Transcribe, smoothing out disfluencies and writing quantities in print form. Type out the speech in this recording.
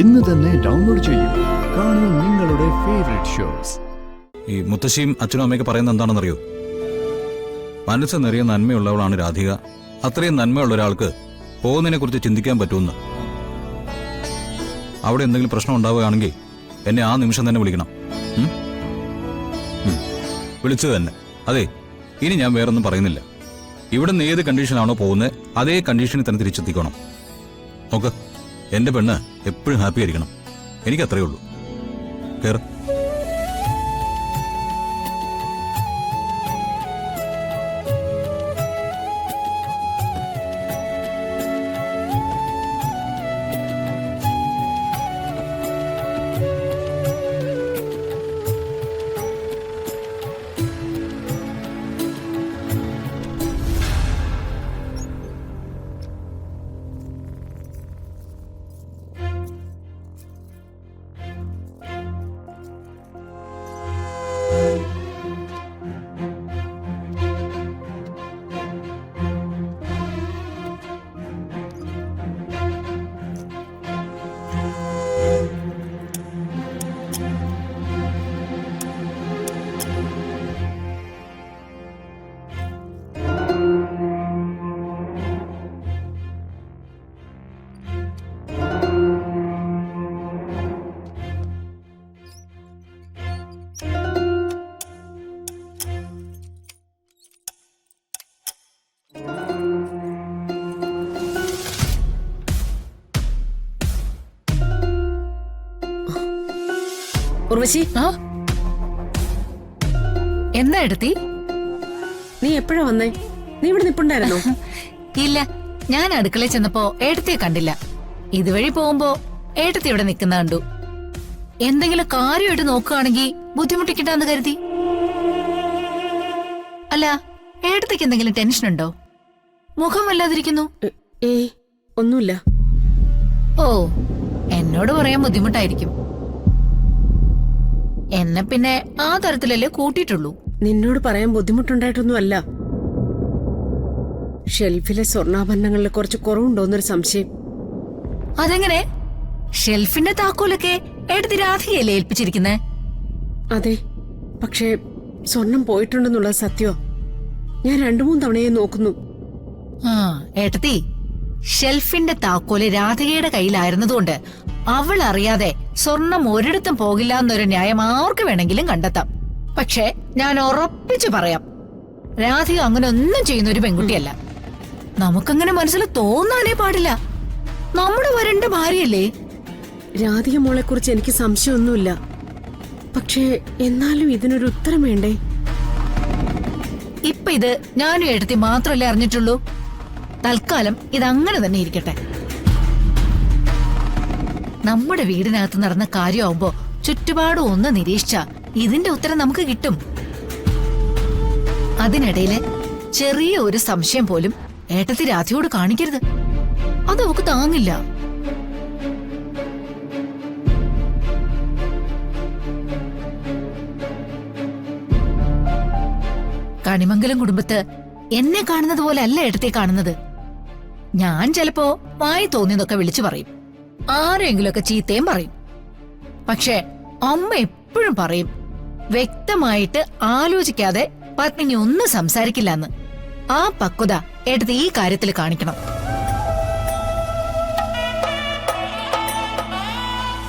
ഇന്ന് തന്നെ ഡൗൺലോഡ് ചെയ്യൂ. കാണൂ നിങ്ങളുടെ ഫേവറേറ്റ് ഷോസ്. ഈ മുത്തശ്ശിയും അച്ഛനും അമ്മയൊക്കെ പറയുന്നത് എന്താണെന്നറിയോ? മനസ്സ് നിറയെ നന്മയുള്ളവളാണ് രാധിക. അത്രയും നന്മയുള്ള ഒരാൾക്ക് പോകുന്നതിനെ കുറിച്ച് ചിന്തിക്കാൻ പറ്റുമെന്ന്. അവിടെ എന്തെങ്കിലും പ്രശ്നം ഉണ്ടാവുകയാണെങ്കിൽ എന്നെ ആ നിമിഷം തന്നെ വിളിക്കണം. വിളിച്ചത് തന്നെ. അതെ, ഇനി ഞാൻ വേറൊന്നും പറയുന്നില്ല. ഇവിടെ നിന്ന് ഏത് കണ്ടീഷനാണോ പോകുന്നത് അതേ കണ്ടീഷനിൽ തന്നെ തിരിച്ചെത്തിക്കണം. നോക്ക്, എന്റെ പെണ്ണ് എപ്പോഴും ഹാപ്പി ആയിരിക്കണം. എനിക്കത്രയേ ഉള്ളൂ. കേറ്. ഉർവശി, എന്താ എടുത്തി? നീ എപ്പോഴാ വന്നേ? നീ ഇവിടെ നിപ്പുണ്ടായിരുന്നോ? ഇല്ല, ഞാൻ അടുക്കളയിൽ ചെന്നപ്പോ ഏട്ടത്തിയെ കണ്ടില്ല. ഇതുവഴി പോകുമ്പോ ഏട്ടത്തി ഇവിടെ നിൽക്കുന്ന കണ്ടു. എന്തെങ്കിലും കാര്യമായിട്ട് നോക്കുകയാണെങ്കിൽ ബുദ്ധിമുട്ടിക്കിട്ടാന്ന് കരുതി. അല്ല, ഏട്ടത്തിക്ക് എന്തെങ്കിലും ടെൻഷൻ ഉണ്ടോ? മുഖം വല്ലാതിരിക്കുന്നു. ഏയ്, ഒന്നുമില്ല. ഓ, എന്നോട് പറയാൻ ബുദ്ധിമുട്ടായിരിക്കും. എന്നെ പിന്നെ ആ തരത്തിലല്ലേ കൂട്ടിയിട്ടുള്ളൂ. നിന്നോട് പറയാൻ ബുദ്ധിമുട്ടുണ്ടായിട്ടൊന്നും അല്ല. ഷെൽഫിലെ സ്വർണ്ണാഭരണങ്ങളിൽ കുറച്ച് കുറവുണ്ടോന്നൊരു സംശയം. അതെങ്ങനെ? ഷെൽഫിന്റെ താക്കോലൊക്കെ എടുത്ത് രാധികയല്ലേ ഏൽപ്പിച്ചിരിക്കുന്നേ? അതെ, പക്ഷേ സ്വർണം പോയിട്ടുണ്ടെന്നുള്ളത് സത്യോ? ഞാൻ 2-3 തവണയെ നോക്കുന്നു. ആ ഏട്ടത്തി, ഷെൽഫിന്റെ താക്കോല് രാധികയുടെ കയ്യിലായിരുന്നതുകൊണ്ട് അവൾ അറിയാതെ സ്വർണം ഒരിടത്തും പോകില്ല എന്നൊരു ന്യായം ആർക്ക് വേണമെങ്കിലും കണ്ടെത്താം. പക്ഷെ ഞാൻ ഉറപ്പിച്ചു പറയാം, രാധിക അങ്ങനെ ഒന്നും ചെയ്യുന്ന ഒരു പെൺകുട്ടിയല്ല. നമുക്കങ്ങനെ മനസ്സിൽ തോന്നാനേ പാടില്ല. നമ്മുടെ വരണ്ട ഭാര്യയല്ലേ. രാധിക മോളെ കുറിച്ച് എനിക്ക് സംശയമൊന്നുമില്ല. പക്ഷേ എന്നാലും ഇതിനൊരു ഉത്തരം വേണ്ടേ? ഇപ്പൊ ഇത് ഞാനും ഏട്ടത്തി മാത്രമല്ലേ അറിഞ്ഞിട്ടുള്ളൂ. തൽക്കാലം ഇതങ്ങനെ തന്നെ ഇരിക്കട്ടെ. നമ്മുടെ വീടിനകത്ത് നടന്ന കാര്യമാവുമ്പോ ചുറ്റുപാടും ഒന്ന് നിരീക്ഷിച്ച ഇതിന്റെ ഉത്തരം നമുക്ക് കിട്ടും. അതിനിടയില് ചെറിയ ഒരു സംശയം പോലും ഏട്ടത്തി രാധിയോട് കാണിക്കരുത്. അത് അവക്ക് താങ്ങില്ല. കണിമംഗലം കുടുംബത്ത് എന്നെ കാണുന്നത് പോലെ അല്ല ഏട്ടത്തെ കാണുന്നത്. ഞാൻ ചിലപ്പോ വായി തോന്നിയതൊക്കെ വിളിച്ചു പറയും, ആരെങ്കിലുമൊക്കെ ചീത്തയും പറയും. പക്ഷെ അമ്മ എപ്പോഴും പറയും, വ്യക്തമായിട്ട് ആലോചിക്കാതെ പത്നി ഒന്നും സംസാരിക്കില്ലെന്ന്. ആ പക്വത എടുത്ത് ഈ കാര്യത്തിൽ കാണിക്കണം.